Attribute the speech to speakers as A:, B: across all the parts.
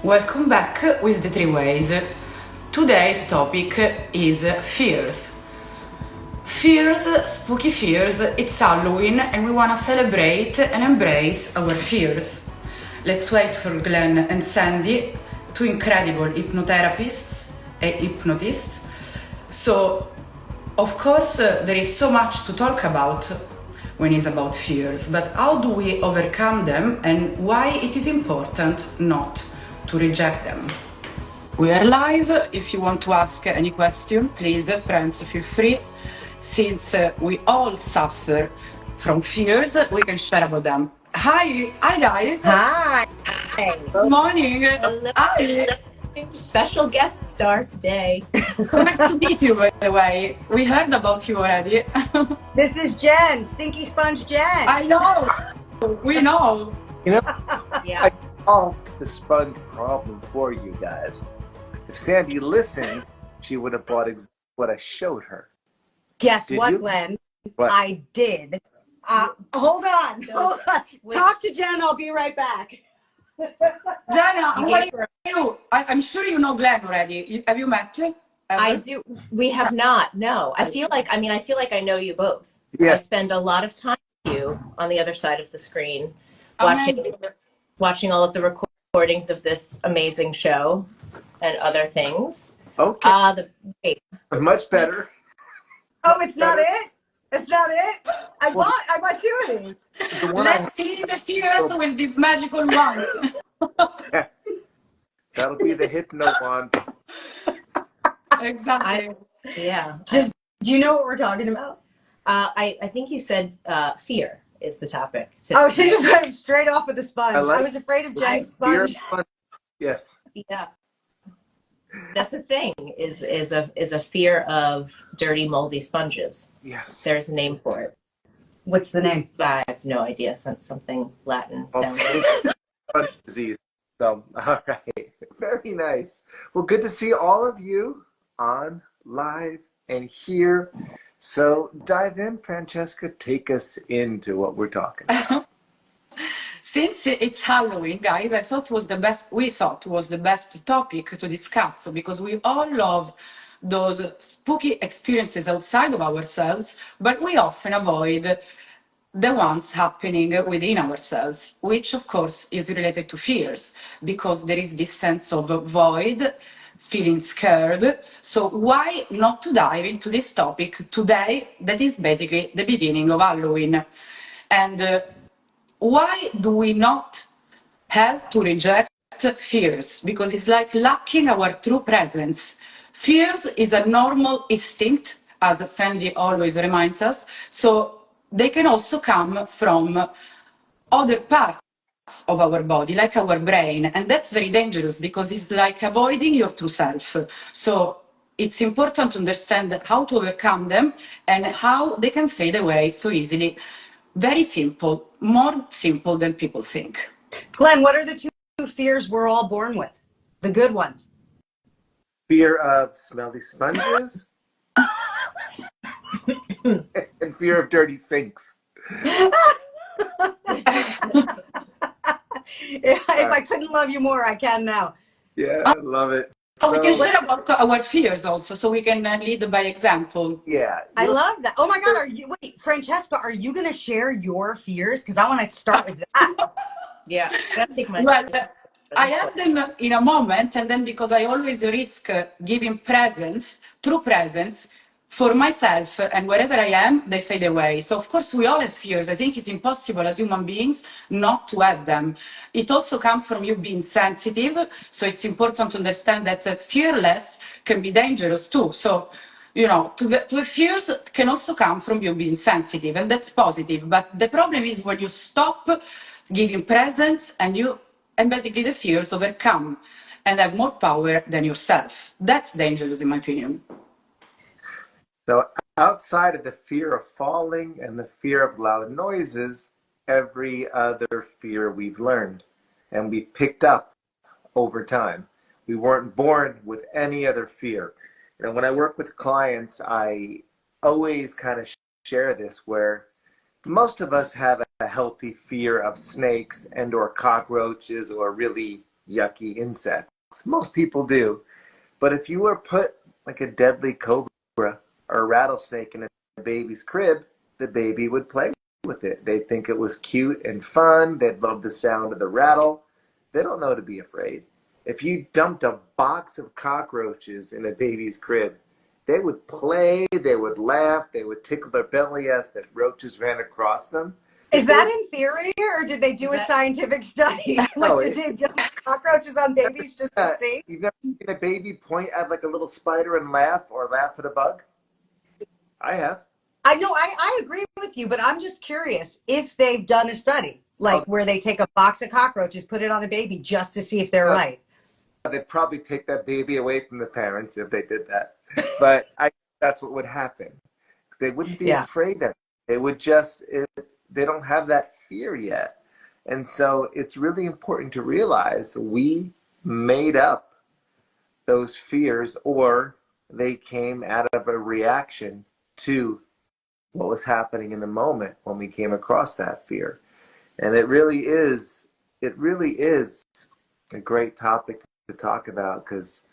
A: Welcome back with the three ways. Today's topic is fears. Fears, spooky fears. It's Halloween and we want to celebrate and embrace our fears. Let's wait for Glenn and Sandy, two incredible hypnotherapists and hypnotists. So, of course, there is so much to talk about when it's about fears, but how do we overcome them and why it is important not to reject them? We are live. If you want to ask any question, please, friends, feel free. Since we all suffer from fears, we can share about them. Hi guys.
B: Hi.
A: Good morning.
C: Hello.
A: Hi.
C: Special guest star today.
A: So nice to meet you, by the way. We heard about you already.
B: This is Jen, Stinky Sponge Jen.
A: I know. We know.
D: You know,
C: Yeah.
D: I solved the sponge problem for you guys. If Sandy listened, she would have bought exactly what I showed her.
B: Guess
D: Did
B: what,
D: you?
B: Glenn?
D: What?
B: I did. Hold on.
C: Wait.
B: Talk to Jen. I'll be right back.
A: Jana,
C: You
A: how
C: gave
A: are
C: her-
A: you? I'm sure you know Glenn already. Have you met?
C: I do. We have not. No. I feel like I know you both. I
D: Yes.
C: spend a lot of time with you on the other side of the screen,
A: Amazing.
C: watching all of the recordings of this amazing show and other things.
D: Okay.
C: Wait.
D: Much better.
B: Oh, it's not it? It's not it? I bought two of these.
D: The one
A: Let's see the fears with this magical wand.
D: that'll be the hypno wand.
A: Exactly.
C: Yeah.
B: Do you know what we're talking about?
C: I think you said fear is the topic.
B: Oh, she just went straight off with the sponge.
D: I like-
B: I was afraid of Jen's
D: Beer
B: sponge.
D: fun. Yes.
C: Yeah. That's a thing. Is a fear of dirty, moldy sponges.
D: Yes.
C: There's a name for it.
B: What's the name?
C: I have no idea. Something Latin
D: Well,
C: sounding.
D: fun disease. So, all right. Very nice. Well, good to see all of you on live and here. So dive in, Francesca. Take us into what we're talking about.
A: Since it's Halloween, guys, we thought was the best topic to discuss because we all love those spooky experiences outside of ourselves, but we often avoid the ones happening within ourselves, which of course is related to fears because there is this sense of void, feeling scared. So why not to dive into this topic today that is basically the beginning of Halloween? And why do we not have to reject fears? Because it's like lacking our true presence. Fears is a normal instinct, as Sandy always reminds us. So they can also come from other parts of our body, like our brain. And that's very dangerous because it's like avoiding your true self. So it's important to understand how to overcome them and how they can fade away so easily. Very simple, more simple than people think.
B: Glenn, what are the two fears we're all born with? The good ones.
D: Fear of smelly sponges and fear of dirty sinks.
B: If I couldn't love you more, I can now.
D: Yeah, I love it.
A: So we can share about our fears also, so we can lead by example.
D: Yeah.
B: I love that. Oh my God, Francesca, are you going to share your fears? Because I want to start with that.
C: Yeah, that's take my.
A: Well, I have them in a moment, and then because I always risk giving presence, true presence, for myself, and wherever I am, they fade away. So, of course, we all have fears. I think it's impossible as human beings not to have them. It also comes from you being sensitive, so it's important to understand that fearless can be dangerous too. So, you know, to fears can also come from you being sensitive, and that's positive. But the problem is when you stop giving presence and basically the fears overcome and have more power than yourself. That's dangerous, in my opinion.
D: So outside of the fear of falling and the fear of loud noises, every other fear we've learned and we've picked up over time. We weren't born with any other fear. You know, when I work with clients, I always kind of share this where most of us have a healthy fear of snakes and or cockroaches or really yucky insects. Most people do. But if you were put like a deadly cobra or a rattlesnake in a baby's crib, the baby would play with it. They'd think it was cute and fun. They'd love the sound of the rattle. They don't know to be afraid. If you dumped a box of cockroaches in a baby's crib, they would play, they would laugh, they would tickle their belly as the roaches ran across them.
B: Is that in theory, or did they do a scientific study?
D: No,
B: Like, did they jump cockroaches on babies just to see?
D: You've never seen a baby point at like a little spider and laugh, or laugh at a bug? I have.
B: I know, I agree with you, but I'm just curious if they've done a study, like where they take a box of cockroaches, put it on a baby just to see if they're right.
D: They'd probably take that baby away from the parents if they did that. But that's what would happen. They wouldn't be afraid of it. They would just, they don't have that fear yet. And so it's really important to realize we made up those fears, or they came out of a reaction to what was happening in the moment when we came across that fear. And it really is a great topic to talk about, because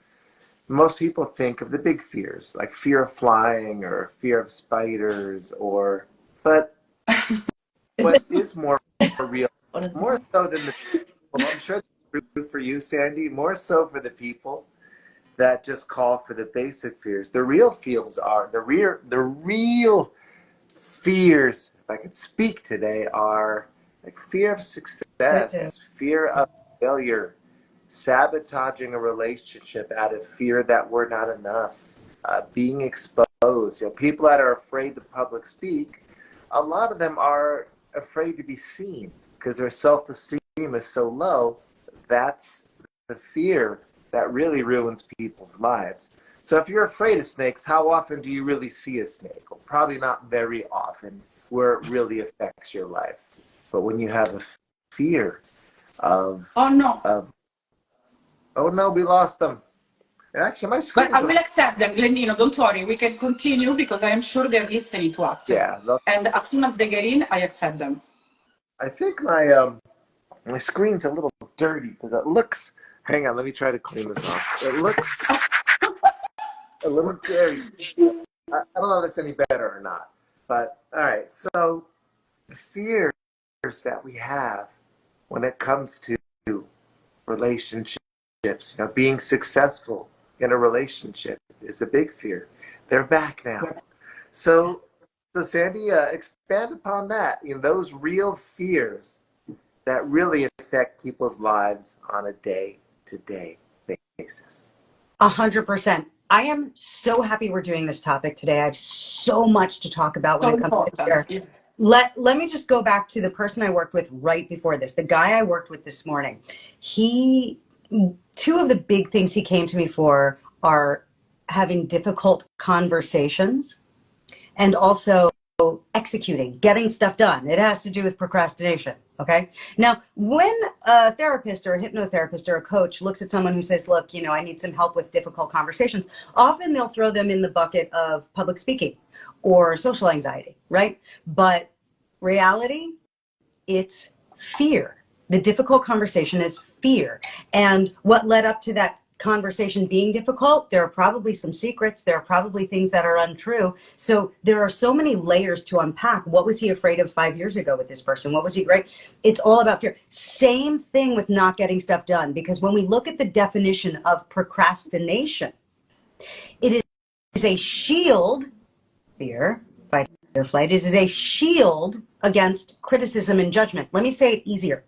D: most people think of the big fears, like fear of flying or fear of spiders, but what is more real, more so than the people, I'm sure that's true for you, Sandy, more so for the people that just call for the basic fears. The real fears are, the real fears, if I could speak today, are like fear of success, fear of failure, sabotaging a relationship out of fear that we're not enough, being exposed. People that are afraid to public speak, a lot of them are afraid to be seen because their self-esteem is so low. That's the fear that really ruins people's lives. So if you're afraid of snakes, how often do you really see a snake? Well, probably not very often, where it really affects your life. But when you have a fear of oh no, we lost them. Actually, my screen.
A: But I will accept them, Glennino. Don't worry. We can continue because I am sure they're listening to us.
D: Yeah.
A: And as soon as they get in, I accept them.
D: I think my screen's a little dirty because it looks. Hang on, let me try to clean this off. It looks a little dirty. I don't know if it's any better or not. But all right. So the fears that we have when it comes to relationships, being successful in a relationship is a big fear. They're back now. So Sandy, expand upon that. Those real fears that really affect people's lives on a day-to-day basis.
B: 100%. I am so happy we're doing this topic today. I have so much to talk about when it comes to fear. Let me just go back to the person I worked with right before this, the guy I worked with this morning. Two of the big things he came to me for are having difficult conversations and also executing, getting stuff done. It has to do with procrastination. Okay. Now, when a therapist or a hypnotherapist or a coach looks at someone who says, look, I need some help with difficult conversations, often they'll throw them in the bucket of public speaking or social anxiety, right? But reality, it's fear. The difficult conversation is fear. And what led up to that conversation being difficult, there are probably some secrets. There are probably things that are untrue. So there are so many layers to unpack. What was he afraid of 5 years ago with this person? What was he great? It's all about fear. Same thing with not getting stuff done. Because when we look at the definition of procrastination, it is a shield, fear, fight or flight. It is a shield against criticism and judgment. Let me say it easier.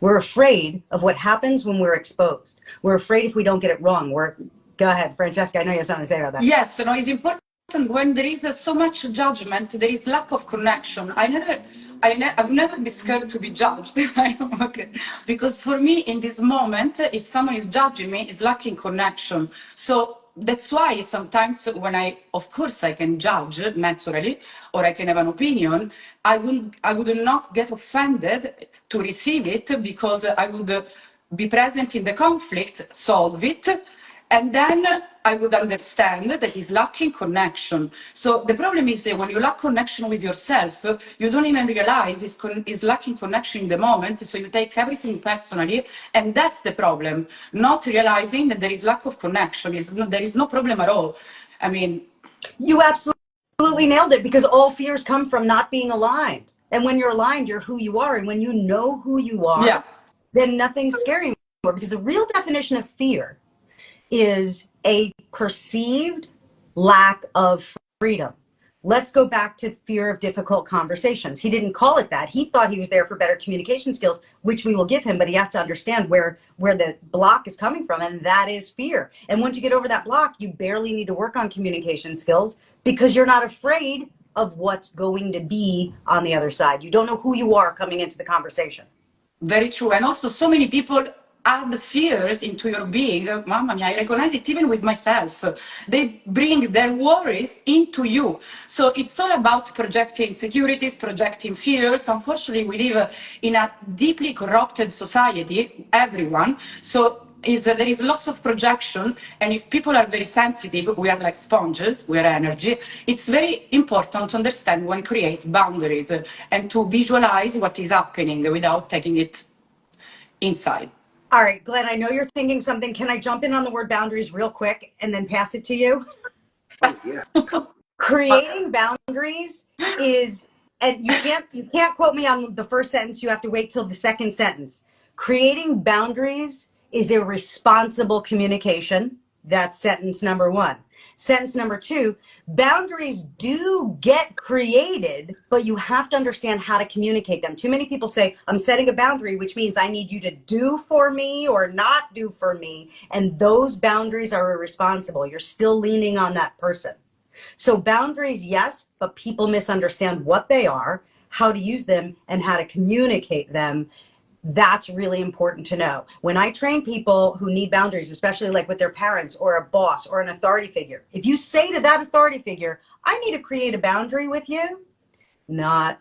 B: We're afraid of what happens when we're exposed. We're afraid if we don't get it wrong. Go ahead, Francesca. I know you have something to say about that.
A: Yes, it's important when there is so much judgment, there is lack of connection. I've never been scared to be judged. Okay. Because for me, in this moment, if someone is judging me, it's lacking connection. So that's why sometimes when of course I can judge naturally, or I can have an opinion, I would not get offended to receive it, because I would be present in the conflict, solve it, And then I would understand that he's lacking connection. So the problem is that when you lack connection with yourself, you don't even realize he's lacking connection in the moment. So you take everything personally, and that's the problem. Not realizing that there is lack of connection. There is no problem at all. I mean,
B: you absolutely nailed it, because all fears come from not being aligned. And when you're aligned, you're who you are. And when you know who you are,
A: yeah.
B: then nothing's scary anymore. Because the real definition of fear is a perceived lack of freedom. Let's go back to fear of difficult conversations. He didn't call it that. He thought he was there for better communication skills, which we will give him, but he has to understand where the block is coming from, and that is fear. And once you get over that block, you barely need to work on communication skills, because you're not afraid of what's going to be on the other side. You don't know who you are coming into the conversation.
A: Very true. And also so many people add fears into your being. Mamma mia, I recognize it even with myself. They bring their worries into you. So it's all about projecting insecurities, projecting fears. Unfortunately, we live in a deeply corrupted society, everyone. So there is lots of projection, and if people are very sensitive, we are like sponges, we are energy. It's very important to understand when create boundaries and to visualize what is happening without taking it inside.
B: All right, Glenn, I know you're thinking something. Can I jump in on the word boundaries real quick and then pass it to you?
D: Oh, yeah.
B: Creating boundaries is, and you can't quote me on the first sentence, you have to wait till the second sentence. Creating boundaries is a responsible communication. That's sentence number one. Sentence number two, boundaries do get created, but you have to understand how to communicate them. Too many people say, I'm setting a boundary, which means I need you to do for me or not do for me. And those boundaries are irresponsible. You're still leaning on that person. So boundaries, yes, but people misunderstand what they are, how to use them, and how to communicate them. That's really important to know. When I train people who need boundaries, especially like with their parents or a boss or an authority figure, if you say to that authority figure, I need to create a boundary with you, not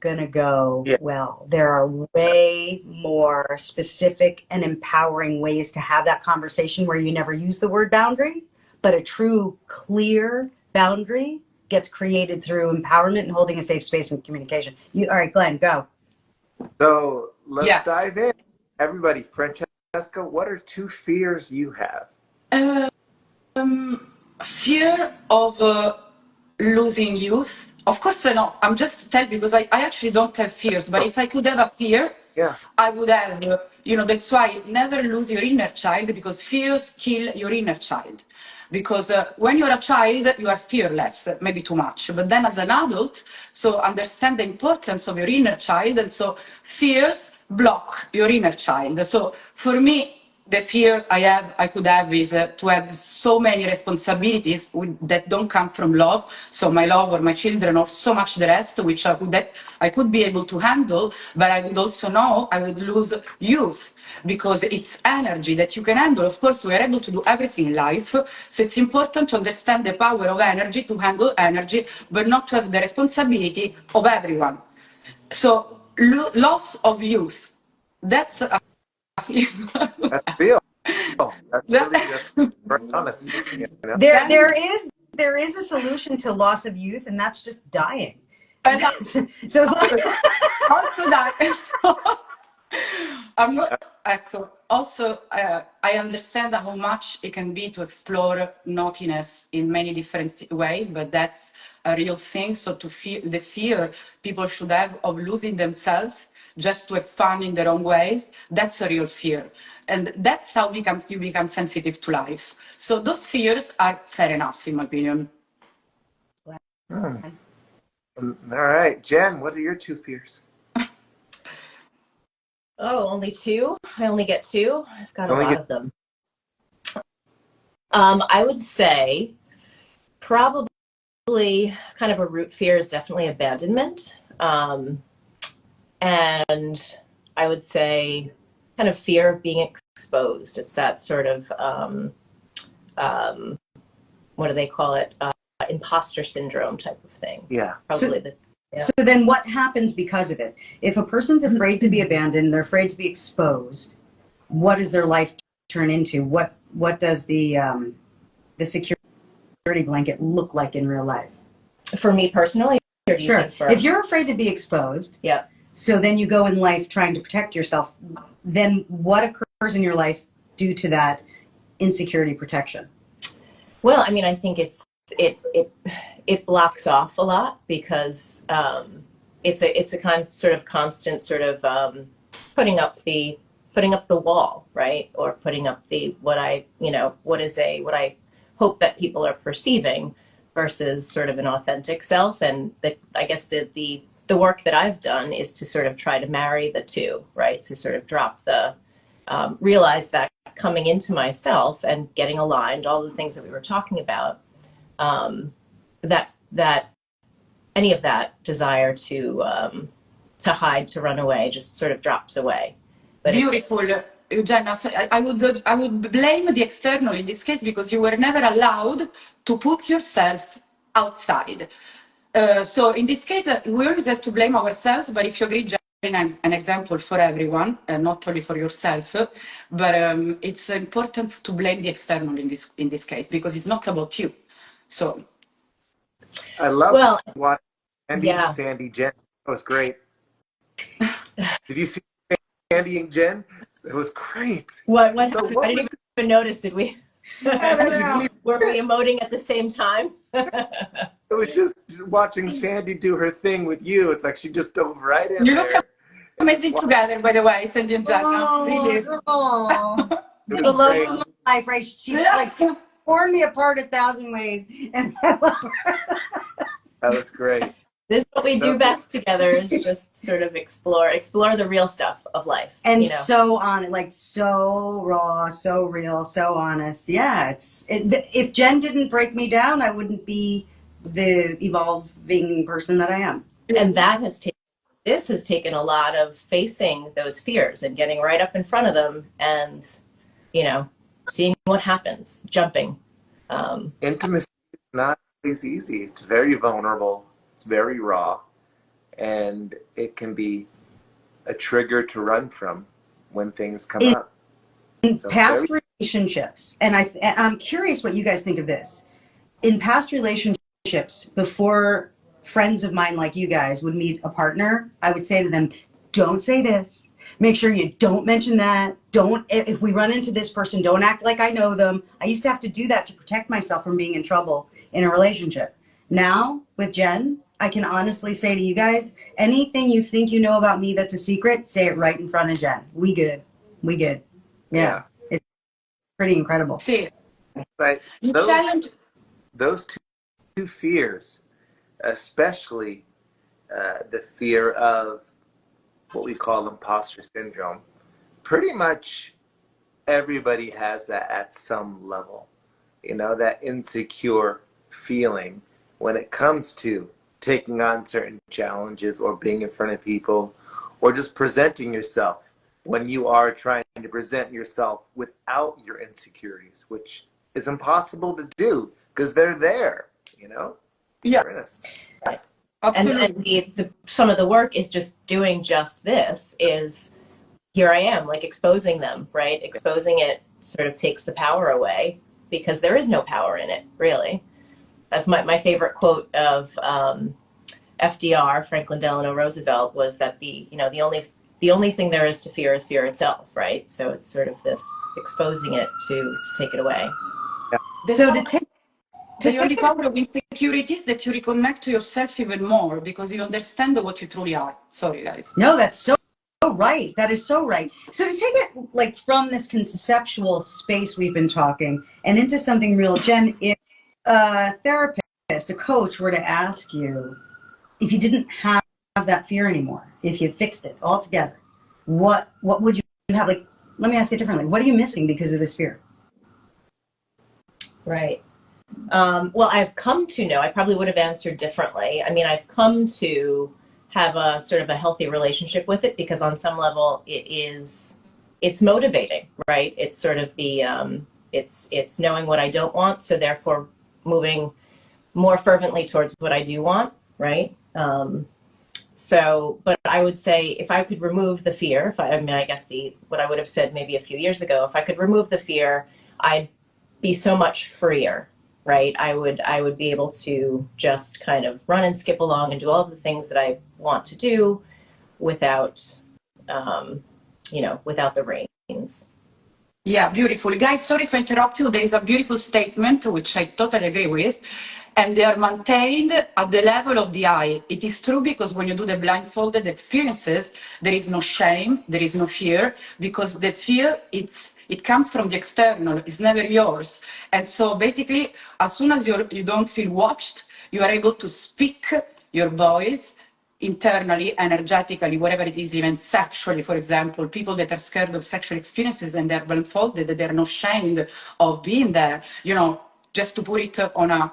B: gonna go well. There are way more specific and empowering ways to have that conversation where you never use the word boundary, but a true, clear boundary gets created through empowerment and holding a safe space and communication. All right, Glenn, go.
D: So let's dive in. Everybody, Francesca, what are two fears you have?
A: Fear of losing youth. Of course, no, I'm just telling because I actually don't have fears, but if I could have a fear, I would have, that's why never lose your inner child, because fears kill your inner child. Because when you're a child, you are fearless, maybe too much. But then as an adult, so understand the importance of your inner child. And so fears block your inner child. So for me, the fear I could have is to have so many responsibilities that don't come from love. So my love or my children or so much the rest, which I could be able to handle, but I would also know I would lose youth, because it's energy that you can handle. Of course, we are able to do everything in life. So it's important to understand the power of energy, to handle energy, but not to have the responsibility of everyone. So loss of youth, that's
D: That's real. That's very honest.
B: There is a solution to loss of youth, and that's just dying. So it's like
A: also that. I'm not. Also, I understand how much it can be to explore naughtiness in many different ways, but that's a real thing. So to feel the fear people should have of losing themselves just to have fun in their own ways, that's a real fear. And that's how you become sensitive to life. So those fears are fair enough, in my opinion.
D: All right. Jen, what are your two fears?
C: Oh, only two? I only get two? I've got a lot of them. I would say probably kind of a root fear is definitely abandonment. And I would say kind of fear of being exposed. It's that sort of, what do they call it? Imposter syndrome type of thing.
D: Yeah.
C: Probably
B: So then what happens because of it? If a person's afraid to be abandoned, they're afraid to be exposed, what does their life turn into? does the security blanket look like in real life?
C: For me personally, or do you
B: Sure.
C: think for...
B: If you're afraid to be exposed,
C: Yeah.
B: so then you go in life trying to protect yourself, then what occurs in your life due to that insecurity protection?
C: Well, I mean, I think it blocks off a lot because it's a sort of constant sort of putting up the wall, right? Or putting up what I hope that people are perceiving versus sort of an authentic self. And I guess the work that I've done is to sort of try to marry the two, right? To sort of drop realize that coming into myself and getting aligned, all the things that we were talking about, that any of that desire to hide, to run away, just sort of drops away. But
A: beautiful, Jenna. So I would blame the external in this case because you were never allowed to put yourself outside. So in this case, we always have to blame ourselves. But if you agree, Jenna, an example for everyone, not only for yourself, but it's important to blame the external in this case because it's not about you. So
D: I love watching Andy
C: yeah.
D: and Sandy Jen. That was great. Did you see Andy and Jen? It was great.
C: What
D: So
C: happened? I didn't even notice. Did we? Were we emoting at the same time?
D: It was just watching Sandy do her thing with you. It's like she just dove right in
A: you
D: there.
A: look amazing together, by the way, Sandy and Jenna. Really.
D: It
B: The
D: was
B: love
D: great.
B: of my life, right? She's like torn me apart 1,000 ways, and I love her.
D: That was great.
C: This is what we do best together, is just sort of explore the real stuff of life.
B: And so on, like so raw, so real, so honest. Yeah, if Jen didn't break me down, I wouldn't be the evolving person that I am.
C: And this has taken a lot of facing those fears and getting right up in front of them and, seeing what happens, jumping.
D: Intimacy is not always easy. It's very vulnerable. It's very raw. And it can be a trigger to run from when things come up.
B: In past relationships, and I'm curious what you guys think of this. In past relationships, before friends of mine like you guys would meet a partner, I would say to them, don't say this. Make sure you don't mention that. If we run into this person, don't act like I know them. I used to have to do that to protect myself from being in trouble in a relationship. Now, with Jen, I can honestly say to you guys, anything you think you know about me that's a secret, say it right in front of Jen. We good. Yeah. It's pretty incredible.
A: See,
D: those two fears, especially the fear of what we call imposter syndrome, pretty much everybody has that at some level. That insecure feeling when it comes to taking on certain challenges or being in front of people or just presenting yourself when you are trying to present yourself without your insecurities, which is impossible to do because they're there,
A: Yeah.
C: And some of the work is just doing just this, is here I am, like exposing them, right? Exposing it sort of takes the power away because there is no power in it, really. That's my favorite quote of FDR, Franklin Delano Roosevelt, was that the only thing there is to fear is fear itself, right? So it's sort of this exposing it to take it away.
D: Yeah.
B: So to take
A: the only power of insecurity is that you reconnect to yourself even more because you understand what you truly are. Sorry, guys.
B: No, that's so right. That is so right. So to take it like from this conceptual space we've been talking and into something real, Jen, if a therapist, a coach were to ask you if you didn't have that fear anymore, if you fixed it altogether, what would you have? Like, let me ask it differently. What are you missing because of this fear?
C: Right. Well, I've come to know, I probably would have answered differently. I mean, I've come to have a sort of a healthy relationship with it because on some level it's motivating, right? It's sort of it's knowing what I don't want. So therefore moving more fervently towards what I do want. Right. But I would say if I could remove the fear, I guess what I would have said maybe a few years ago, if I could remove the fear, I'd be so much freer, right? I would be able to just kind of run and skip along and do all the things that I want to do without, without the reins.
A: Yeah, beautiful. Guys, sorry if I interrupt you. There is a beautiful statement, which I totally agree with. And they are maintained at the level of the eye. It is true because when you do the blindfolded experiences, there is no shame, there is no fear, because the fear, it comes from the external, it's never yours. And so basically, as soon as you don't feel watched, you are able to speak your voice internally, energetically, whatever it is, even sexually, for example, people that are scared of sexual experiences and they're blindfolded, they're not ashamed of being there, just to put it on a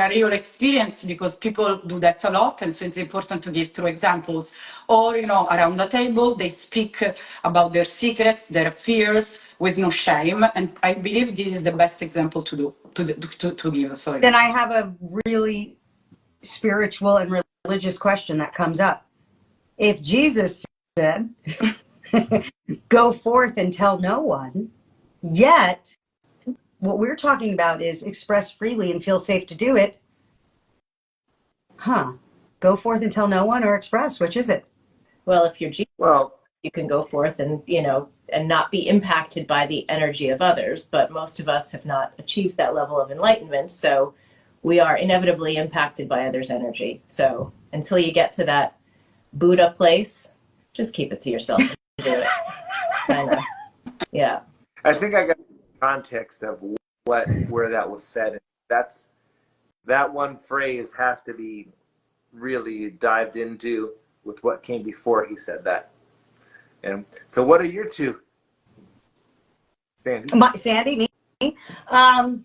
A: real experience, because people do that a lot, and so it's important to give true examples. Or, around the table, they speak about their secrets, their fears, with no shame, and I believe this is the best example to give. Sorry.
B: Then I have a really spiritual and religious question that comes up. If Jesus said, go forth and tell no one, yet what we're talking about is express freely and feel safe to do it. Go forth and tell no one, or express, which is it?
C: Well, if you're Jesus, you can go forth and, and not be impacted by the energy of others. But most of us have not achieved that level of enlightenment. So we are inevitably impacted by others' energy. So until you get to that Buddha place, just keep it to yourself and do it. Kind of, yeah.
D: I think I got the context of where that was said. That one phrase has to be really dived into with what came before he said that. And so, what are your two, Sandy?
B: Sandy, me. I'll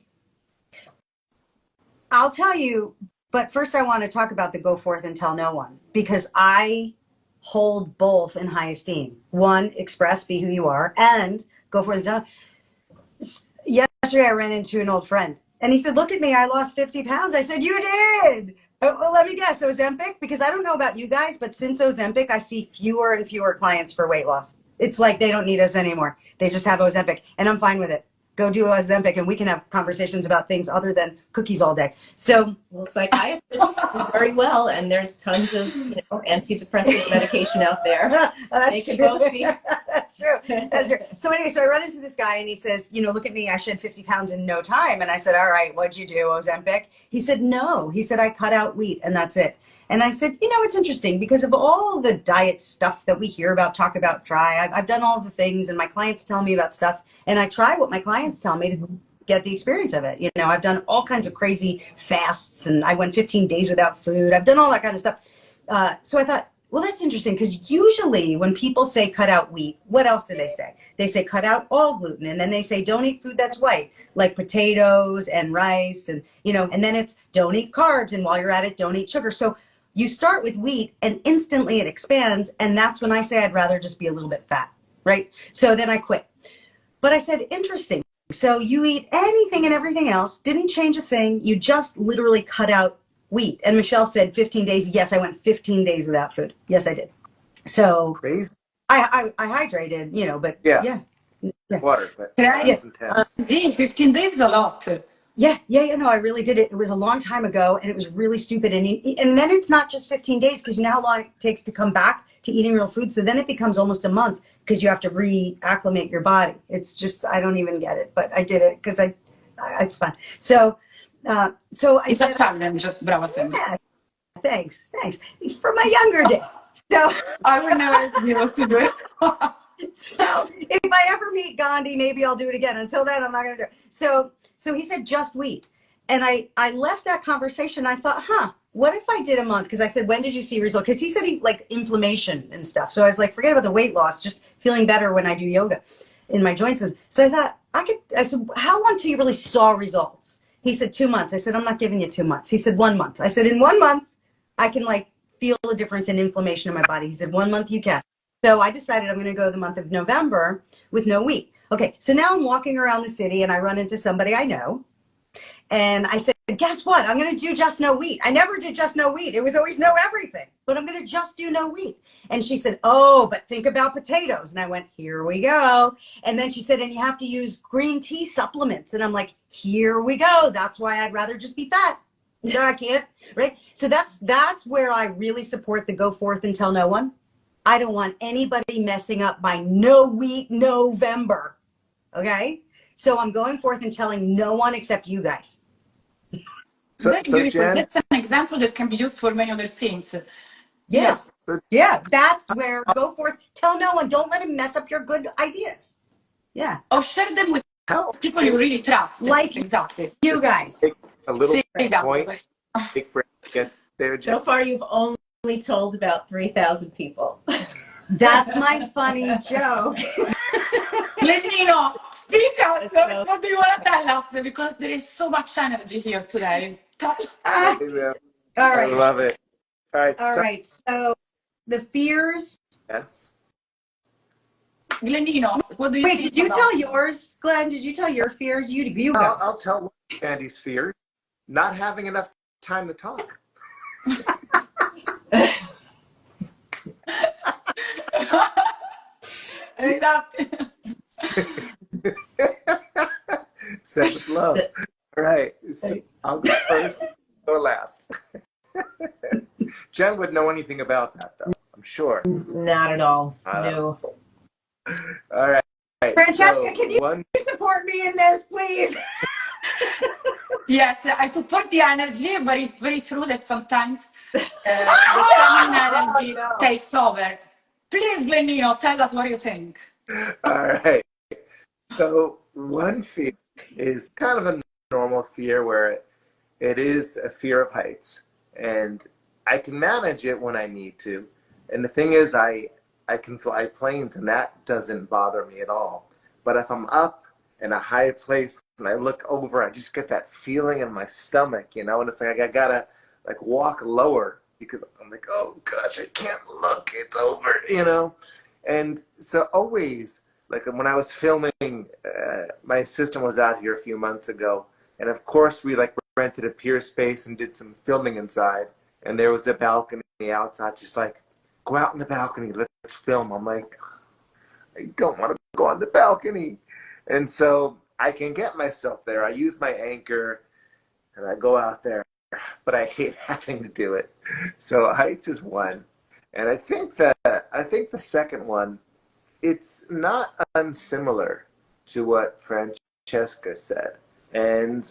B: tell you, but first I want to talk about the go forth and tell no one, because I hold both in high esteem. One, express, be who you are, and go forth and tell. Yesterday I ran into an old friend, and he said, look at me, I lost 50 pounds. I said, you did? Well, let me guess, Ozempic? Because I don't know about you guys, but since Ozempic, I see fewer and fewer clients for weight loss. It's like they don't need us anymore. They just have Ozempic, and I'm fine with it. Go do Ozempic, and we can have conversations about things other than cookies all day. So,
C: well, psychiatrists do very well, and there's tons of antidepressant medication out there. They can both be.
B: That's true. That's true. So anyway, so I run into this guy, and he says, look at me, I shed 50 pounds in no time. And I said, all right, what'd you do, Ozempic? He said, no. He said, I cut out wheat, and that's it. And I said, it's interesting, because of all the diet stuff that we hear about, talk about, try. I've done all the things, and my clients tell me about stuff, and I try what my clients tell me to get the experience of it. I've done all kinds of crazy fasts, and I went 15 days without food. I've done all that kind of stuff. So I thought, well, that's interesting, because usually when people say cut out wheat, what else do they say? They say cut out all gluten, and then they say don't eat food that's white, like potatoes and rice, and and then it's don't eat carbs, and while you're at it, don't eat sugar. So you start with wheat, and instantly it expands, and that's when I say I'd rather just be a little bit fat, right? So then I quit. But I said, interesting. So you eat anything and everything else, didn't change a thing, you just literally cut out wheat. And Michelle said 15 days. Yes, I went 15 days without food. Yes, I did. So
D: Crazy.
B: I hydrated, but yeah.
D: Water, but
B: Yes.
D: intense.
A: 15 days is a lot.
B: Yeah, no, I really did it. It was a long time ago, and it was really stupid. And then it's not just 15 days, because you know how long it takes to come back to eating real food. So then it becomes almost a month, because you have to reacclimate your body. It's just, I don't even get it, but I did it because it's fun. So I
A: It's
B: said,
A: a challenge, brava Sandy.
B: yeah, thanks. For my younger days. So
A: I will never be able to do it.
B: So if I ever meet Gandhi, maybe I'll do it again. Until then, I'm not going to do it. So he said, just wheat. And I left that conversation. I thought, what if I did a month? Because I said, when did you see results? Because he said he like inflammation and stuff. So I was like, forget about the weight loss, just feeling better when I do yoga in my joints. So I thought I said, how long till you really saw results? He said, 2 months. I said, I'm not giving you 2 months. He said, 1 month. I said, in 1 month, I can like feel a difference in inflammation in my body. He said, 1 month you can. So I decided I'm going to go the month of November with no wheat. Okay, so now I'm walking around the city, and I run into somebody I know. And I said, guess what? I'm going to do just no wheat. I never did just no wheat. It was always no everything, but I'm going to just do no wheat. And she said, oh, but think about potatoes. And I went, here we go. And then she said, and you have to use green tea supplements. And I'm like, here we go. That's why I'd rather just be fat. No, I can't. Right. So that's where I really support the go forth and tell no one. I don't want anybody messing up my no wheat November. Okay. So I'm going forth and telling no one except you guys.
A: Very
D: So
A: beautiful.
D: Jen,
A: That's an example that can be used for many other things.
B: Yes.
D: so
B: Yeah. That's where go forth. Tell no one. Don't let him mess up your good ideas. Yeah.
A: Or share them with
D: how
A: people you really trust.
B: Like
A: Exactly.
B: you guys.
D: take a little
A: Sì,
D: point,
A: Gabby.
D: take for to get there, Jen?
C: So far, you've only told about 3,000 people.
B: That's my funny joke.
A: Lenino, speak out.
C: So-
A: What do you want to tell us? Because there is so much energy here today.
B: All
D: I
B: right.
D: love it. All right.
B: All
D: So,
B: right. So the fears.
D: yes.
A: Glenino, what do you
B: Wait,
A: think
B: did you
A: about
B: tell yours, Glenn? Did you tell your fears? You go.
D: I'll tell one of Andy's fears: not having enough time to talk.
A: Exactly.
D: Said with love. All right. So I'll go first, go last. Jen would know anything about that, though. I'm sure.
C: Not at all.
D: I don't
C: No.
D: All right.
B: Francesca, can you
D: one?
B: support me in this, please?
A: Yes, I support the energy, but it's very true that sometimes the feminine energy takes over. Please, Glenino, tell us what you think.
D: All right. So one fear is kind of a normal fear where it is a fear of heights, and I can manage it when I need to. And the thing is, I can fly planes, and that doesn't bother me at all. But if I'm up in a high place and I look over, I just get that feeling in my stomach, and it's like I gotta like walk lower because I'm like, oh gosh, I can't look, it's over. And so always, like when I was filming, my assistant was out here a few months ago, and of course we like rented a pier space and did some filming inside, and there was a balcony outside, just like, go out on the balcony, let's film. I'm like, I don't want to go on the balcony. And so I can get myself there. I use my anchor and I go out there, but I hate having to do it. So heights is one. And I think the second one, it's not unsimilar to what Francesca said. And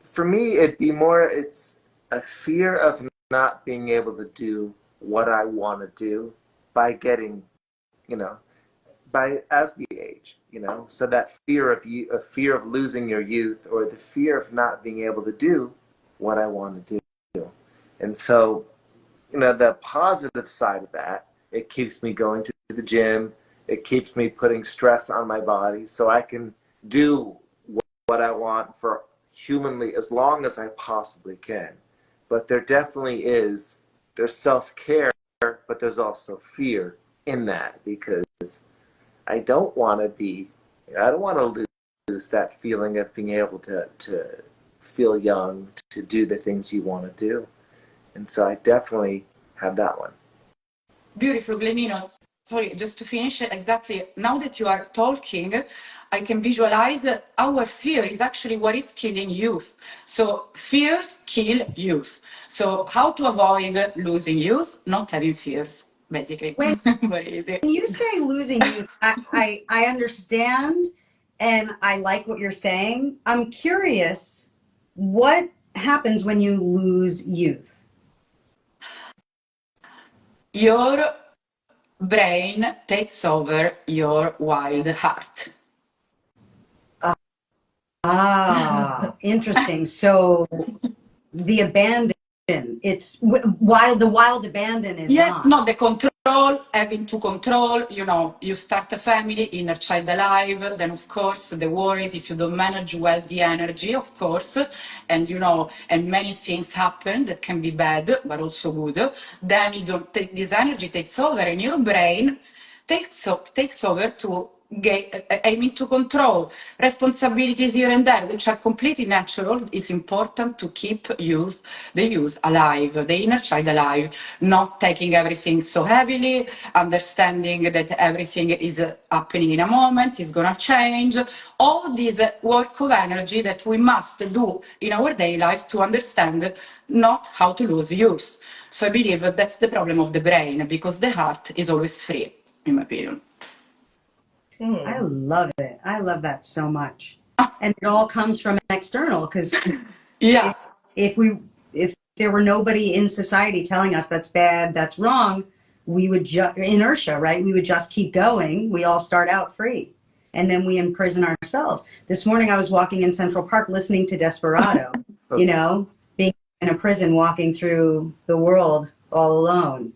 D: for me, it's a fear of not being able to do what I want to do by getting, as we age, so that fear of losing your youth, or the fear of not being able to do what I want to do. And so, the positive side of that, it keeps me going to the gym. It keeps me putting stress on my body so I can do what I want for humanly as long as I possibly can. But there definitely there's self-care, but there's also fear in that, because I don't want to lose that feeling of being able to feel young, to do the things you want to do. And so I definitely have that one.
A: Beautiful, Glenino. Sorry, just to finish, exactly, now that you are talking, I can visualize our fear is actually what is killing youth. So fears kill youth. So how to avoid losing youth? Not having fears, basically.
B: When you say losing youth, I understand, and I like what you're saying. I'm curious, what happens when you lose youth?
A: Your brain takes over your wild heart.
B: Ah, interesting. So the abandon, it's while the wild abandon is
A: Yes,
B: gone.
A: not the control, having to control, you start a family, inner child alive, then of course the worries if you don't manage well the energy, of course, and and many things happen that can be bad, but also good. Then you don't take this energy takes over, and your brain takes over to aiming to control responsibilities here and there, which are completely natural. It's important to keep the use alive, the inner child alive, not taking everything so heavily, understanding that everything is happening in a moment, is gonna change. All this work of energy that we must do in our daily life to understand not how to lose use. So I believe that's the problem of the brain, because the heart is always free, in my opinion.
B: I love it. I love that so much. And it all comes from external, because
A: Yeah.
B: if there were nobody in society telling us that's bad, that's wrong, we would inertia, right? We would just keep going. We all start out free, and then we imprison ourselves. This morning I was walking in Central Park listening to Desperado, you know, being in a prison, walking through the world all alone.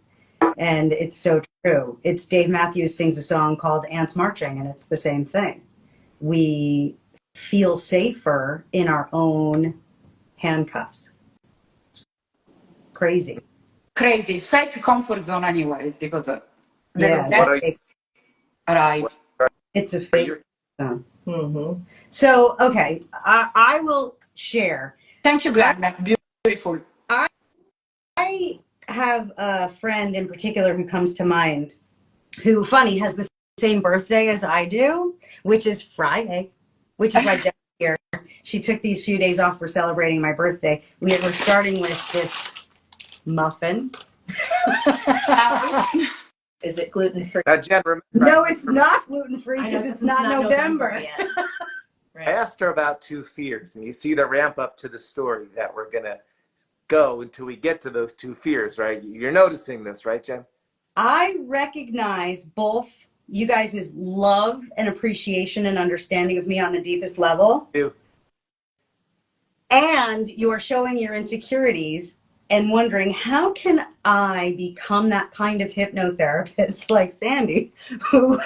B: And it's so true. It's Dave Matthews sings a song called Ants Marching, and it's the same thing. We feel safer in our own handcuffs. Crazy.
A: Fake comfort zone anyways, because
B: Yeah,
A: arrive.
B: it's a fake zone. So, okay, I will share.
A: Thank you, Glenn. Beautiful.
B: I have a friend in particular who comes to mind who, funny, has the same birthday as I do, which is Friday, which is why Jen's here. She took these few days off for celebrating my birthday. We're starting with this muffin.
C: Is it gluten-free?
D: Jen,
B: No, it's not gluten-free because it's not November.
C: yet. Right.
D: I asked her about 2 fears, and you see the ramp up to the story that we're going to go until we get to those 2 fears, right? You're noticing this, right, Jen?
B: I recognize both you guys' love and appreciation and understanding of me on the deepest level. And you're showing your insecurities and wondering, how can I become that kind of hypnotherapist like Sandy, who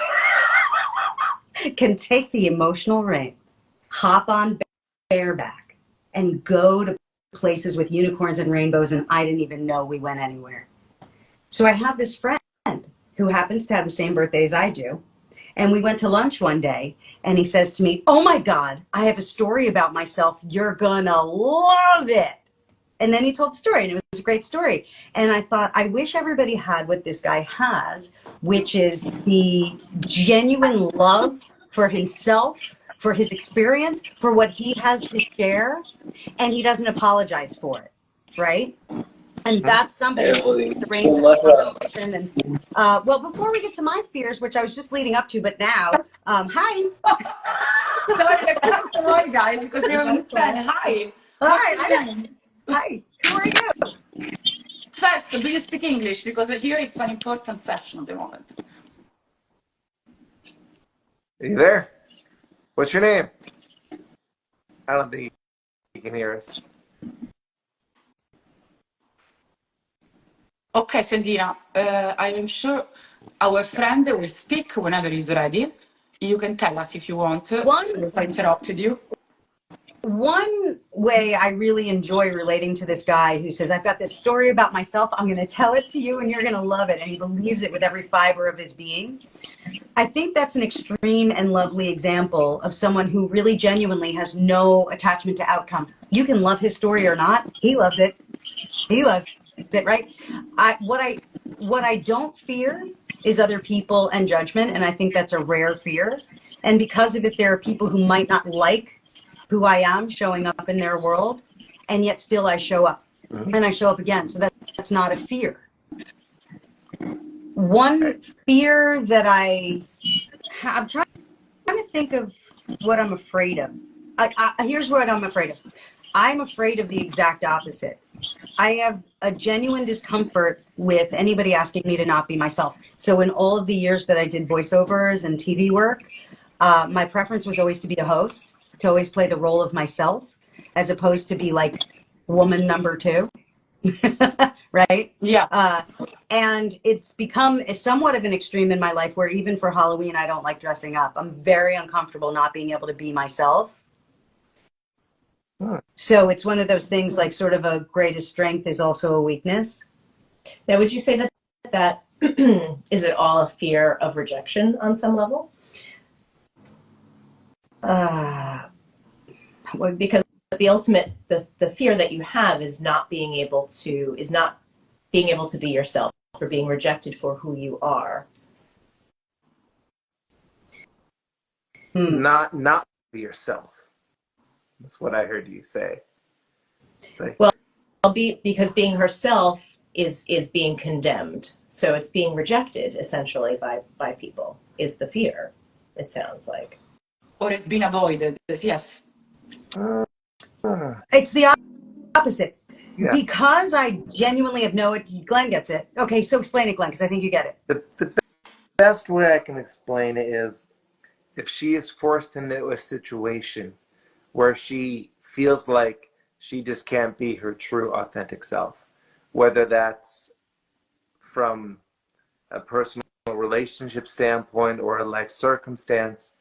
B: can take the emotional rein, hop on bareback, and go to places with unicorns and rainbows, and I didn't even know we went anywhere. So I have this friend who happens to have the same birthday as I do, and we went to lunch one day, and he says to me, "Oh my God, I have a story about myself. You're gonna love it." And then he told the story, and it was a great story. And I thought, I wish everybody had what this guy has, which is the genuine love for himself, for his experience, for what he has to share, and he doesn't apologize for it, right? And that's somebody who and well, before we get to my fears, which I was just leading up to, but now, hi.
A: Sorry, guys, because you're on the plan. Hi.
B: Hi, who are you?
A: First, do you speak English? Because here it's an important section at the moment.
D: Are you there? What's your name? I don't think he can hear us.
A: Okay, Sandina, I am sure our friend will speak whenever he's ready. You can tell us if you want. So if I interrupted you.
B: One way I really enjoy relating to this guy who says, I've got this story about myself, I'm going to tell it to you and you're going to love it. And he believes it with every fiber of his being. I think that's an extreme and lovely example of someone who really genuinely has no attachment to outcome. You can love his story or not. He loves it. He loves it, right? What I don't fear is other people and judgment. And I think that's a rare fear. And because of it, there are people who might not like who I am showing up in their world, and yet still I show up and I show up again. So that's not a fear. One fear that I'm trying to think of what I'm afraid of. Here's what I'm afraid of. I'm afraid of the exact opposite. I have a genuine discomfort with anybody asking me to not be myself. So in all of the years that I did voiceovers and TV work, my preference was always to be the host, to always play the role of myself, as opposed to be like woman number 2, right?
A: Yeah.
B: And it's become somewhat of an extreme in my life where even for Halloween, I don't like dressing up. I'm very uncomfortable not being able to be myself. So it's one of those things, like sort of a greatest strength is also a weakness.
C: Now, would you say that is it all a fear of rejection on some level? Because the ultimate, the fear that you have is not being able to be yourself, or being rejected for who you are.
D: Not be yourself. That's what I heard you say.
C: Well, because being herself is being condemned. So it's being rejected essentially by people is the fear, it sounds like.
A: Or it's been avoided, yes.
B: It's the opposite.
D: Yeah.
B: Because I genuinely have Glenn gets it. Okay, so explain it, Glenn, because I think you get it.
D: The best way I can explain it is if she is forced into a situation where she feels like she just can't be her true, authentic self, whether that's from a personal relationship standpoint or a life circumstance,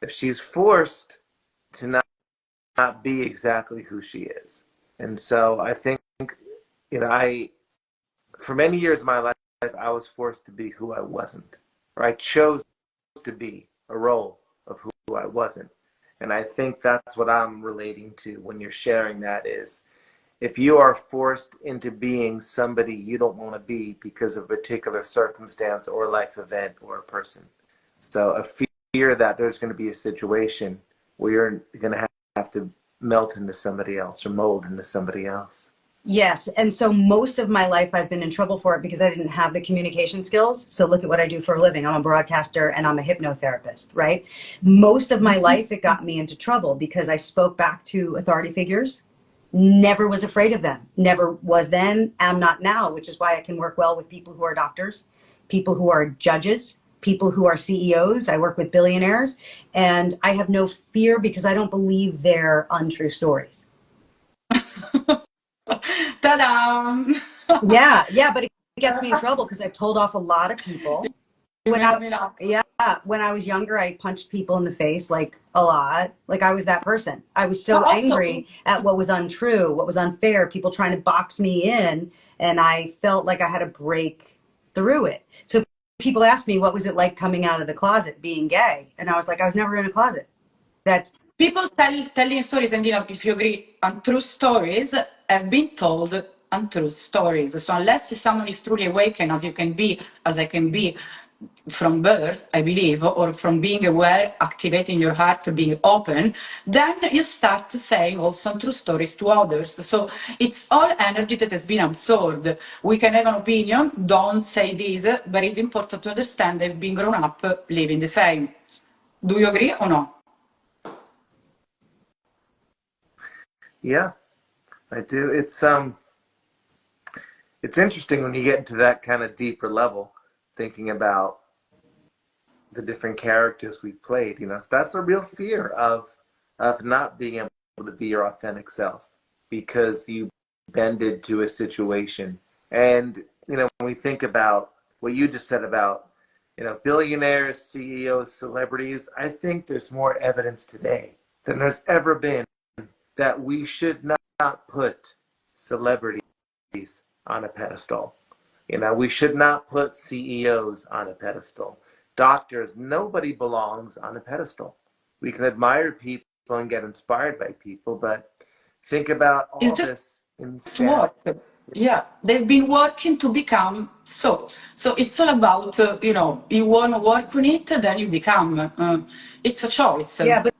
D: if she's forced to not be exactly who she is. And so I think, for many years of my life, I was forced to be who I wasn't, or I chose to be a role of who I wasn't. And I think that's what I'm relating to when you're sharing that is, if you are forced into being somebody you don't want to be because of a particular circumstance or life event or a person. So a fear that there's going to be a situation where you're going to have to melt into somebody else or mold into somebody else.
B: Yes. And so most of my life I've been in trouble for it because I didn't have the communication skills. So look at what I do for a living. I'm a broadcaster and I'm a hypnotherapist, right? Most of my life it got me into trouble because I spoke back to authority figures, never was afraid of them, never was then, am not now, which is why I can work well with people who are doctors, people who are judges, people who are CEOs. I work with billionaires and I have no fear because I don't believe they're untrue stories.
A: Ta-da!
B: Yeah, but it gets me in trouble because I've told off a lot of people. When I was younger, I punched people in the face like a lot. Like I was that person. I was so angry at what was untrue, what was unfair, people trying to box me in, and I felt like I had to break through it. So people asked me, what was it like coming out of the closet, being gay? And I was like, I was never in a closet. That's
A: People telling stories, and if you agree, untrue stories have been told untrue stories. So unless someone is truly awakened, as I can be from birth, I believe, or from being aware, activating your heart, being open, then you start saying also untrue stories to others. So it's all energy that has been absorbed. We can have an opinion, don't say this, but it's important to understand they've been grown up living the same. Do you agree or no?
D: Yeah, I do. It's interesting when you get into that kind of deeper level, thinking about the different characters we've played. So that's a real fear of not being able to be your authentic self because you bended to a situation. And when we think about what you just said about billionaires, CEOs, celebrities, I think there's more evidence today than there's ever been that we should not put celebrities on a pedestal. We should not put CEOs on a pedestal. Doctors, nobody belongs on a pedestal. We can admire people and get inspired by people, but think about all this instead.
A: Yeah, they've been working to become so. So it's all about, you want to work on it, then you become. It's a choice.
B: Yeah, but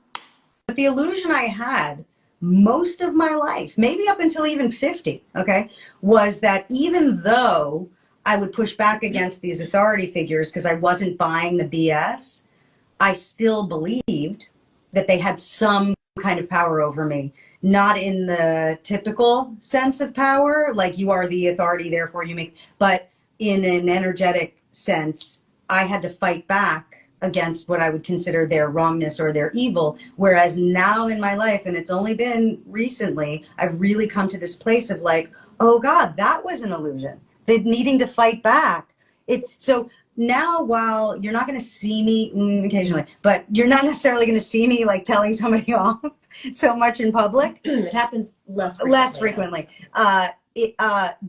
B: the illusion I had most of my life, maybe up until even 50, okay, was that even though I would push back against these authority figures because I wasn't buying the BS, I still believed that they had some kind of power over me. Not in the typical sense of power, like you are the authority, therefore you make, but in an energetic sense, I had to fight back against what I would consider their wrongness or their evil. Whereas now in my life, and it's only been recently, I've really come to this place of like, oh God, that was an illusion. The needing to fight back. So now, while you're not going to see me occasionally, but you're not necessarily going to see me like telling somebody off so much in public.
C: It happens less frequently.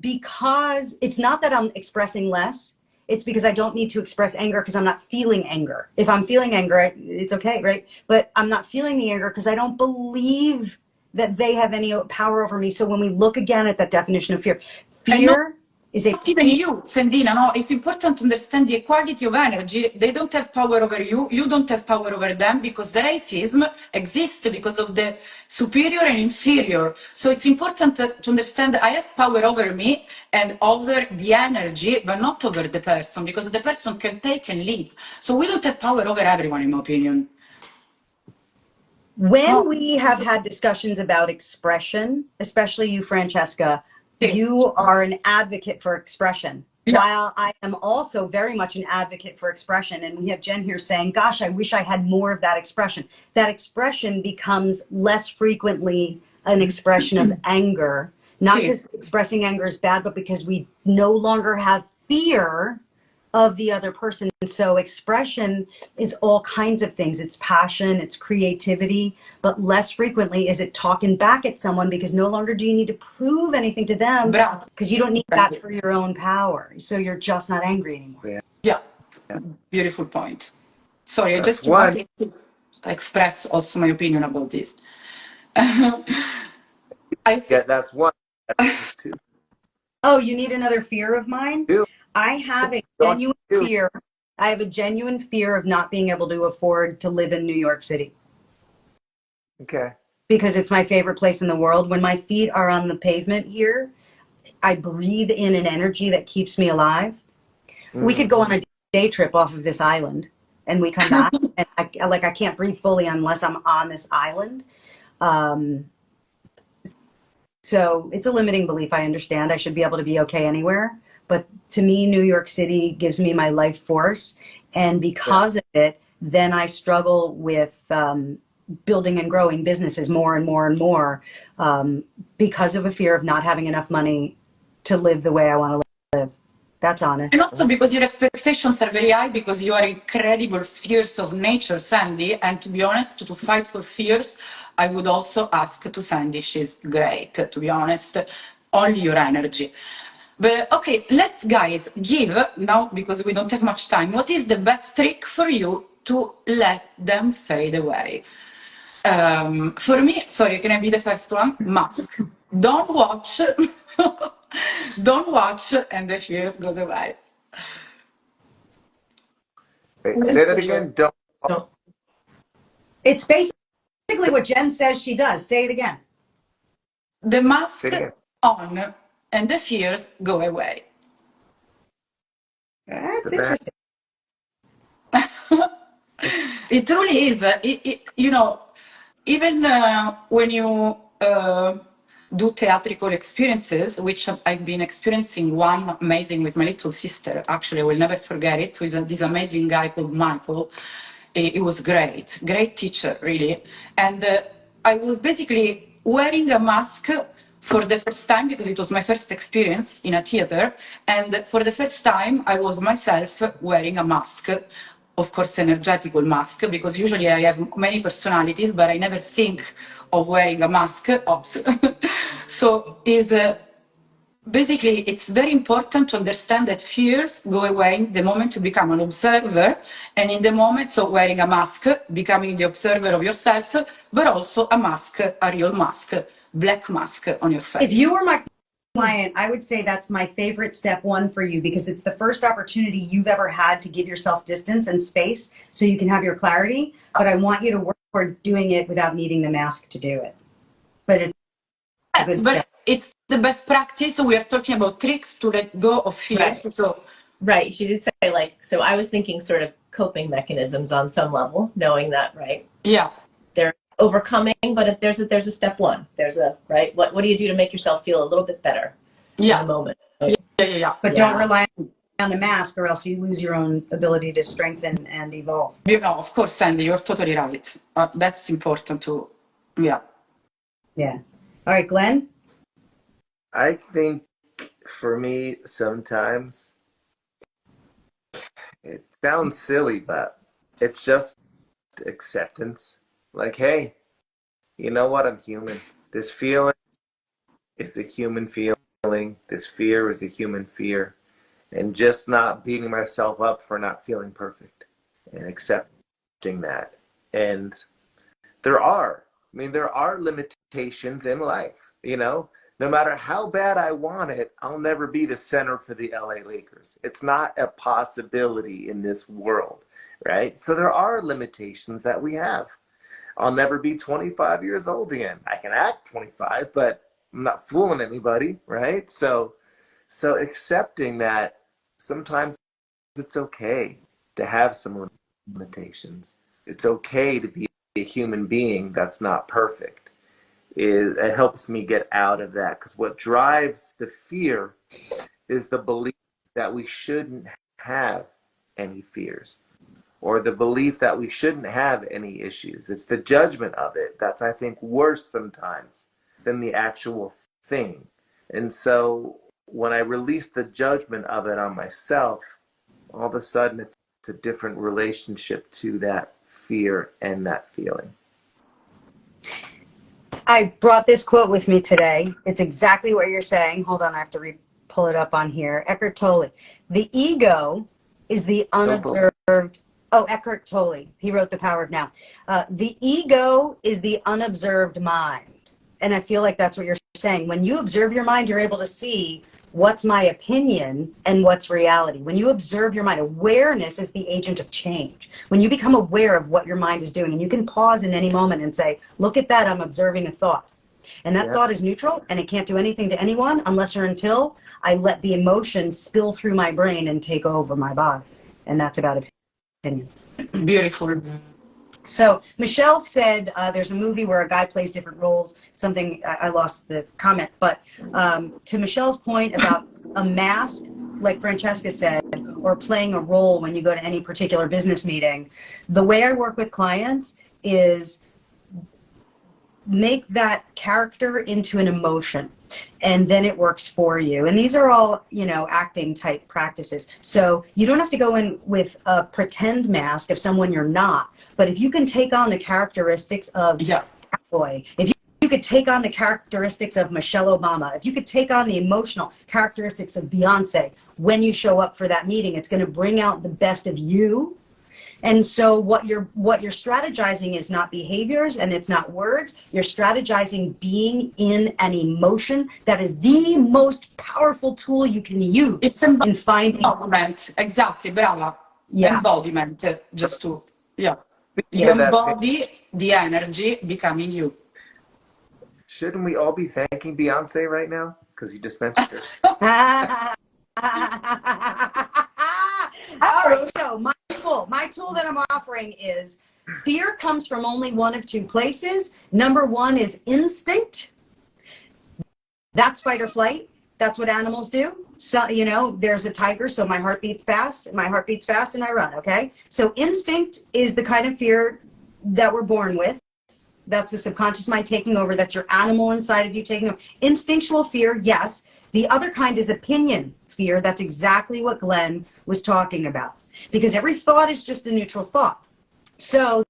B: Because it's not that I'm expressing less. it's because I don't need to express anger because I'm not feeling anger. If I'm feeling anger, it's okay, right? But I'm not feeling the anger because I don't believe that they have any power over me. So when we look again at that definition of fear,
A: And not,
B: fear is a
A: not even you, Sandina. No, it's important to understand the equality of energy. They don't have power over you. You don't have power over them because the racism exists because of the superior and inferior. So it's important to understand that I have power over me and over the energy, but not over the person, because the person can take and leave. So we don't have power over everyone, in my opinion.
B: When we have had discussions about expression, especially you, Francesca, you are an advocate for expression.
A: Yeah.
B: While I am also very much an advocate for expression, and we have Jen here saying, gosh, I wish I had more of that expression. That expression becomes less frequently an expression of anger, not because expressing anger is bad, but because we no longer have fear of the other person. So expression is all kinds of things. It's passion, it's creativity, but less frequently is it talking back at someone, because no longer do you need to prove anything to them, because you don't need that for your own power. So you're just not angry anymore.
A: Yeah. Beautiful point. Sorry, I
D: That's
A: just
D: one.
A: wanted to express also my opinion about this.
D: Yeah, that's one. That's two.
B: Oh, you need another fear of mine?
D: Two.
B: I have a
D: Going
B: genuine
D: two.
B: fear. I have a genuine fear of not being able to afford to live in New York City,
D: Okay.
B: because it's my favorite place in the world. When my feet are on the pavement here, I breathe in an energy that keeps me alive. We could go on a day trip off of this island and we come back and I can't breathe fully unless I'm on this island. So it's a limiting belief. I understand I should be able to be okay anywhere. But to me, New York City gives me my life force. And because of it, then I struggle with building and growing businesses more and more and more, because of a fear of not having enough money to live the way I want to live. That's honest.
A: And also because your expectations are very high, because you are incredible fierce of nature, Sandy. And to be honest, to fight for fears, I would also ask to Sandy. She's great, to be honest. Only your energy. But okay, let's guys give now, because we don't have much time. What is the best trick for you to let them fade away? For me, sorry, can I be the first one? Mask. Don't watch. Don't watch, and the fears goes away.
D: Wait, say that again. Don't.
C: Don't.
B: It's basically what Jen says she does. Say it again.
A: The mask
D: Say it again.
A: on, and the fears go away.
B: That's
D: The best.
B: interesting.
A: It truly is. You know, even when you do theatrical experiences, which I've been experiencing one amazing with my little sister. Actually, I will never forget it. With this amazing guy called Michael. It was great, great teacher, really. And I was basically wearing a mask for the first time, because it was my first experience in a theater. And for the first time, I was myself wearing a mask. Of course, energetical mask, because usually I have many personalities, but I never think of wearing a mask. So is basically, it's very important to understand that fears go away the moment you become an observer, and in the moment, so wearing a mask, becoming the observer of yourself, but also a mask, a real mask, black mask on your face.
B: If you were my client, I would say that's my favorite step one for you, because it's the first opportunity you've ever had to give yourself distance and space so you can have your clarity. But I want you to work toward doing it without needing the mask to do it. But it's a good
A: but
B: step.
A: it's the best practice. We are talking about tricks to let go of fears.
C: Right.
A: So
C: Right. She did say, like, so I was thinking sort of coping mechanisms on some level, knowing that, right,
A: yeah,
C: they're overcoming, but if there's a step one. There's a, right, what do you do to make yourself feel a little bit better in the moment?
A: yeah.
B: But don't rely on the mask, or else you lose your own ability to strengthen and evolve.
A: You know, of course, Sandy, you're totally right. That's important to, yeah.
B: Yeah. All right, Glenn?
D: I think for me, sometimes it sounds silly, but it's just acceptance. Like, hey, you know what? I'm human. This feeling is a human feeling. This fear is a human fear. and just not beating myself up for not feeling perfect and accepting that. And there are limitations in life, no matter how bad I want it, I'll never be the center for the LA Lakers. It's not a possibility in this world, right? So there are limitations that we have. I'll never be 25 years old again. I can act 25, but I'm not fooling anybody, right? So accepting that sometimes it's okay to have some limitations. It's okay to be a human being that's not perfect. It helps me get out of that, because what drives the fear is the belief that we shouldn't have any fears, or the belief that we shouldn't have any issues. It's the judgment of it that's, I think, worse sometimes than the actual thing. And so when I release the judgment of it on myself, all of a sudden it's a different relationship to that fear and that feeling.
B: I brought this quote with me today. It's exactly what you're saying. Hold on, I have to pull it up on here. Eckhart Tolle. The ego is the unobserved. Oh, Eckhart Tolle. He wrote The Power of Now. The ego is the unobserved mind. And I feel like that's what you're saying. When you observe your mind, you're able to see what's my opinion and what's reality. When you observe your mind, awareness is the agent of change. When you become aware of what your mind is doing, and you can pause in any moment and say, look at that, I'm observing a thought. And that thought is neutral, and it can't do anything to anyone unless or until I let the emotion spill through my brain and take over my body. And that's about opinion.
A: Beautiful.
B: So Michelle said there's a movie where a guy plays different roles. Something, I lost the comment, but to Michelle's point about a mask, like Francesca said, or playing a role when you go to any particular business meeting, the way I work with clients is make that character into an emotion, and then it works for you. And these are all, acting type practices. So you don't have to go in with a pretend mask of someone you're not, but if you can take on the characteristics of Cowboy, if you could take on the characteristics of Michelle Obama, if you could take on the emotional characteristics of Beyonce, when you show up for that meeting, it's going to bring out the best of you. And so what you're strategizing is not behaviors and it's not words. You're strategizing being in an emotion that is the most powerful tool you can use.
A: It's
B: in finding
A: embodiment. Exactly, brava.
B: Yeah.
A: Embodiment, just to, you
D: Yeah,
A: embody the energy becoming you.
D: Shouldn't we all be thanking Beyonce right now? Because you just mentioned her.
B: All right, so my tool that I'm offering is fear comes from only one of two places. Number one is instinct. That's fight or flight. That's what animals do. So, there's a tiger, so my heart beats fast and I run, okay? So instinct is the kind of fear that we're born with. That's the subconscious mind taking over. That's your animal inside of you taking over. Instinctual fear, yes. The other kind is opinion fear. That's exactly what Glenn was talking about. Because every thought is just a neutral thought. So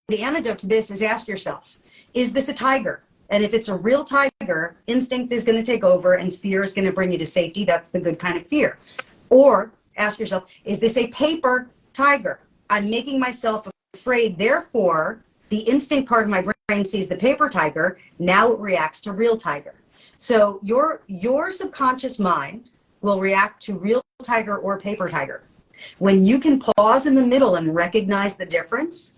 B: the antidote to this is ask yourself, is this a tiger? And if it's a real tiger, instinct is going to take over and fear is going to bring you to safety. That's the good kind of fear. Or ask yourself, is this a paper tiger? I'm making myself afraid. Therefore, the instinct part of my brain sees the paper tiger. Now it reacts to real tiger. So your subconscious mind will react to real tiger or paper tiger. When you can pause in the middle and recognize the difference,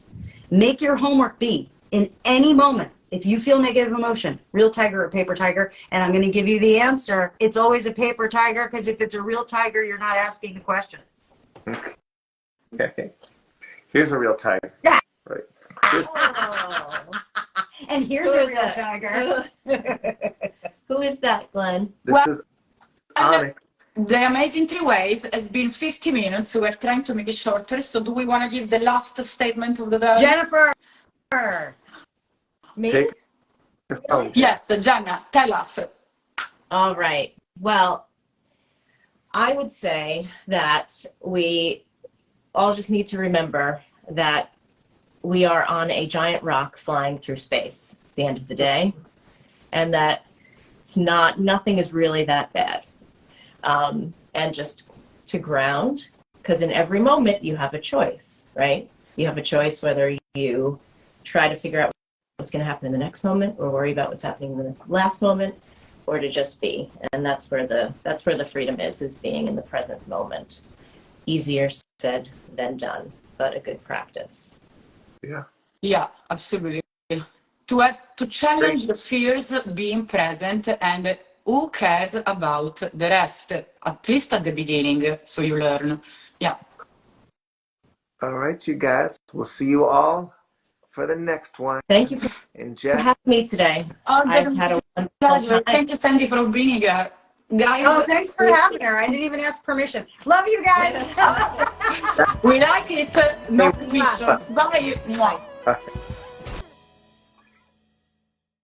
B: make your homework be in any moment. If you feel negative emotion, real tiger or paper tiger, and I'm going to give you the answer, it's always a paper tiger, because if it's a real tiger, you're not asking the question.
D: Okay. Here's a real tiger.
B: Yeah.
D: Right.
B: And here's a real tiger.
C: Who is that, Glenn?
D: This is Onyx.
A: The Amazing Three Ways has been 50 minutes. We're trying to make it shorter. So do we want to give the last statement of the day?
B: Jennifer.
C: Me?
D: Take us home.
A: Yes, Gianna, tell us.
C: All right. Well, I would say that we all just need to remember that we are on a giant rock flying through space at the end of the day, and that nothing is really that bad. And just to ground, because in every moment you have a choice, right? You have a choice whether you try to figure out what's going to happen in the next moment, or worry about what's happening in the last moment, or to just be. And that's where the freedom is being in the present moment. Easier said than done, but a good practice.
D: Yeah.
A: Yeah, absolutely. To challenge the fears, being present, and who cares about the rest, at least at the beginning, so you learn. Yeah.
D: All right, you guys. We'll see you all for the next one.
C: Thank you for
D: And Jen,
C: having me today.
A: Oh,
C: I've had a wonderful
A: pleasure.
C: time.
A: Thank you, Sandy, for being here. Guys,
B: Oh, thanks for having her. I didn't even ask permission. Love you guys.
A: we like it. No permission. Bye. Mwah.
D: bye.